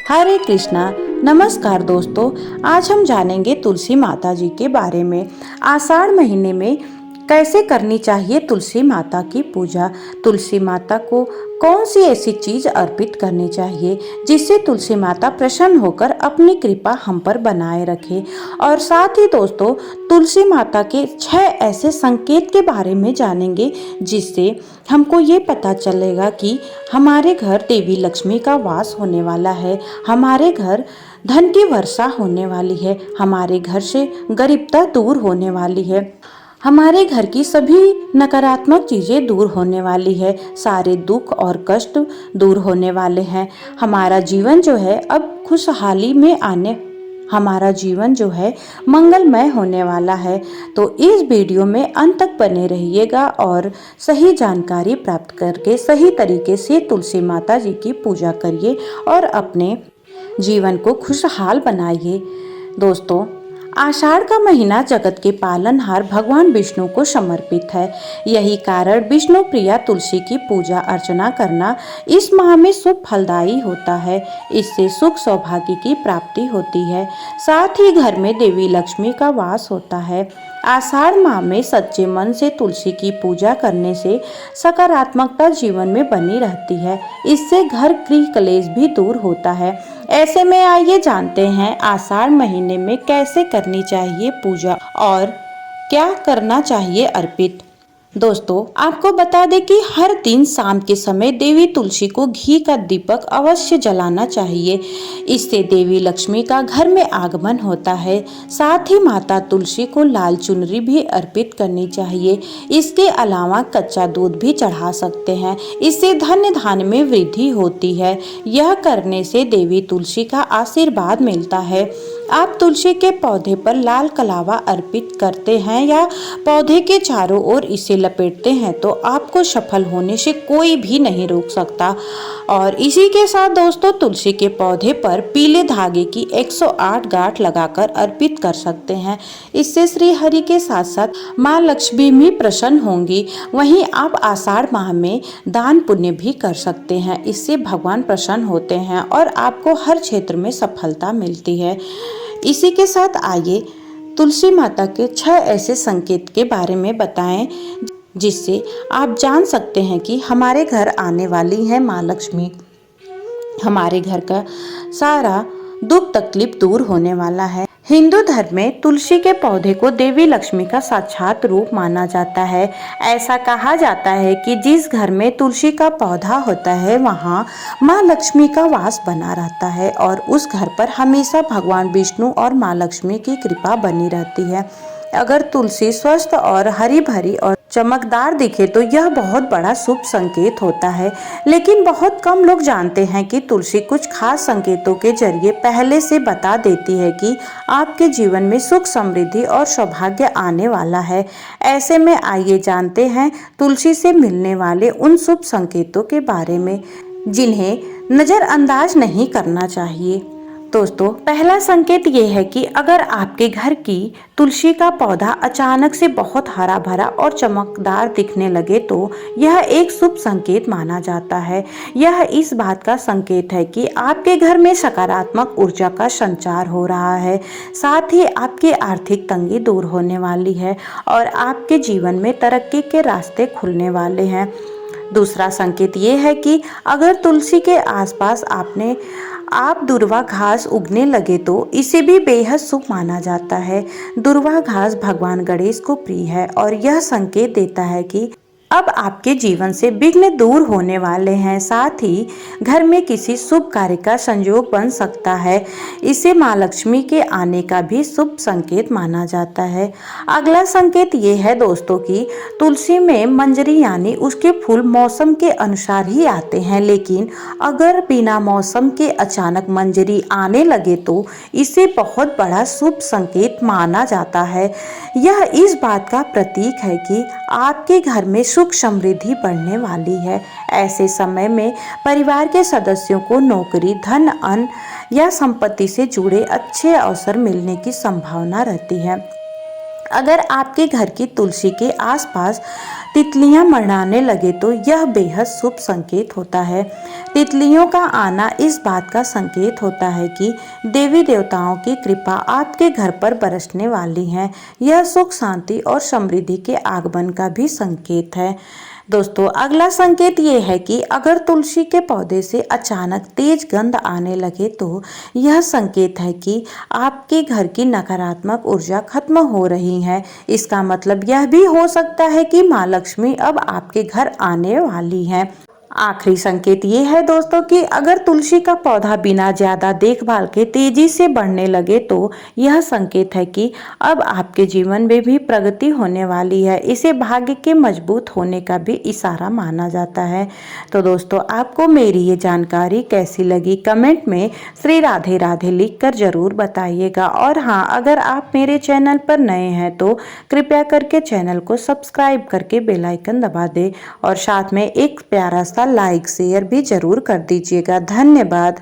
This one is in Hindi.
हरे कृष्णा। नमस्कार दोस्तों, आज हम जानेंगे तुलसी माता जी के बारे में। आषाढ़ महीने में कैसे करनी चाहिए तुलसी माता की पूजा। तुलसी माता को कौन सी ऐसी चीज अर्पित करनी चाहिए जिससे तुलसी माता प्रसन्न होकर अपनी कृपा हम पर बनाए रखे। और साथ ही दोस्तों, तुलसी माता के 6 ऐसे संकेत के बारे में जानेंगे जिससे हमको ये पता चलेगा कि हमारे घर देवी लक्ष्मी का वास होने वाला है, हमारे घर धन की वर्षा होने वाली है, हमारे घर से गरीबता दूर होने वाली है, हमारे घर की सभी नकारात्मक चीजें दूर होने वाली है, सारे दुख और कष्ट दूर होने वाले हैं। हमारा जीवन जो है अब खुशहाली में आने हमारा जीवन जो है मंगलमय होने वाला है। तो इस वीडियो में अंत तक बने रहिएगा और सही जानकारी प्राप्त करके सही तरीके से तुलसी माता जी की पूजा करिए और अपने जीवन को खुशहाल बनाइए। दोस्तों, आषाढ़ का महीना जगत के पालनहार भगवान विष्णु को समर्पित है। यही कारण विष्णु प्रिया तुलसी की पूजा अर्चना करना इस माह में शुभ फलदायी होता है। इससे सुख सौभाग्य की प्राप्ति होती है, साथ ही घर में देवी लक्ष्मी का वास होता है। आषाढ़ माह में सच्चे मन से तुलसी की पूजा करने से सकारात्मकता जीवन में बनी रहती है। इससे घर गृह कलेश भी दूर होता है। ऐसे में आइए जानते हैं आषाढ़ महीने में कैसे करनी चाहिए पूजा और क्या करना चाहिए अर्पित। दोस्तों, आपको बता दें कि हर दिन शाम के समय देवी तुलसी को घी का दीपक अवश्य जलाना चाहिए। इससे देवी लक्ष्मी का घर में आगमन होता है। साथ ही माता तुलसी को लाल चुनरी भी अर्पित करनी चाहिए। इसके अलावा कच्चा दूध भी चढ़ा सकते हैं। इससे धन धान्य में वृद्धि होती है। यह करने से देवी तुलसी का आशीर्वाद मिलता है। आप तुलसी के पौधे पर लाल कलावा अर्पित करते हैं या पौधे के चारों ओर इसे लपेटते हैं तो आपको सफल होने से कोई भी नहीं रोक सकता। और इसी के साथ दोस्तों, तुलसी के पौधे पर पीले धागे की 108 गांठ लगाकर अर्पित कर सकते हैं। इससे श्री हरि के साथ साथ माँ लक्ष्मी भी प्रसन्न होंगी। वहीं आप आषाढ़ माह में दान पुण्य भी कर सकते हैं। इससे भगवान प्रसन्न होते हैं और आपको हर क्षेत्र में सफलता मिलती है। इसी के साथ आइए तुलसी माता के 6 ऐसे संकेत के बारे में बताएं जिससे आप जान सकते हैं कि हमारे घर आने वाली है माँ लक्ष्मी। हमारे घर का सारा दुख तकलीफ दूर होने वाला है। हिंदू धर्म में तुलसी के पौधे को देवी लक्ष्मी का साक्षात रूप माना जाता है। ऐसा कहा जाता है कि जिस घर में तुलसी का पौधा होता है वहाँ माँ लक्ष्मी का वास बना रहता है और उस घर पर हमेशा भगवान विष्णु और माँ लक्ष्मी की कृपा बनी रहती है। अगर तुलसी स्वस्थ और हरी भरी और चमकदार दिखे तो यह बहुत बड़ा शुभ संकेत होता है। लेकिन बहुत कम लोग जानते हैं कि तुलसी कुछ खास संकेतों के जरिए पहले से बता देती है कि आपके जीवन में सुख समृद्धि और सौभाग्य आने वाला है। ऐसे में आइए जानते हैं तुलसी से मिलने वाले उन शुभ संकेतों के बारे में जिन्हें नजरअंदाज नहीं करना चाहिए। दोस्तों, पहला संकेत ये है कि अगर आपके घर की तुलसी का पौधा अचानक से बहुत हरा भरा और चमकदार दिखने लगे तो यह एक शुभ संकेत माना जाता है। यह इस बात का संकेत है कि आपके घर में सकारात्मक ऊर्जा का संचार हो रहा है। साथ ही आपकी आर्थिक तंगी दूर होने वाली है और आपके जीवन में तरक्की के रास्ते खुलने वाले हैं। दूसरा संकेत ये है कि अगर तुलसी के आसपास आप दुर्वा घास उगने लगे तो इसे भी बेहद शुभ माना जाता है। दुर्वा घास भगवान गणेश को प्रिय है और यह संकेत देता है कि अब आपके जीवन से विघ्न दूर होने वाले हैं। साथ ही घर में किसी शुभ कार्य का संयोग बन सकता है। इसे माँ लक्ष्मी के आने का भी शुभ संकेत माना जाता है। अगला संकेत ये है दोस्तों कि तुलसी में मंजरी यानी उसके फूल मौसम के अनुसार ही आते हैं, लेकिन अगर बिना मौसम के अचानक मंजरी आने लगे तो इसे बहुत बड़ा शुभ संकेत माना जाता है। यह इस बात का प्रतीक है कि आपके घर में सुख समृद्धि बढ़ने वाली है। ऐसे समय में परिवार के सदस्यों को नौकरी, धन, अन्न या संपत्ति से जुड़े अच्छे अवसर मिलने की संभावना रहती है। अगर आपके घर की तुलसी के आसपास तितलियां मरड़ाने लगे तो यह बेहद शुभ संकेत होता है। तितलियों का आना इस बात का संकेत होता है कि देवी देवताओं की कृपा आपके घर पर बरसने वाली है। यह सुख, शांति और समृद्धि के आगमन का भी संकेत है। दोस्तों, अगला संकेत ये है कि अगर तुलसी के पौधे से अचानक तेज गंध आने लगे तो यह संकेत है कि आपके घर की नकारात्मक ऊर्जा खत्म हो रही है। इसका मतलब यह भी हो सकता है कि माँ लक्ष्मी अब आपके घर आने वाली है। आखिरी संकेत ये है दोस्तों कि अगर तुलसी का पौधा बिना ज्यादा देखभाल के तेजी से बढ़ने लगे तो यह संकेत है कि अब आपके जीवन में भी प्रगति होने वाली है। इसे भाग्य के मजबूत होने का भी इशारा माना जाता है। तो दोस्तों, आपको मेरी ये जानकारी कैसी लगी कमेंट में श्री राधे राधे लिख कर जरूर बताइएगा। और हाँ, अगर आप मेरे चैनल पर नए हैं तो कृपया करके चैनल को सब्सक्राइब करके बेल आइकन दबा दें और साथ में एक प्यारा सा लाइक शेयर भी जरूर कर दीजिएगा। धन्यवाद।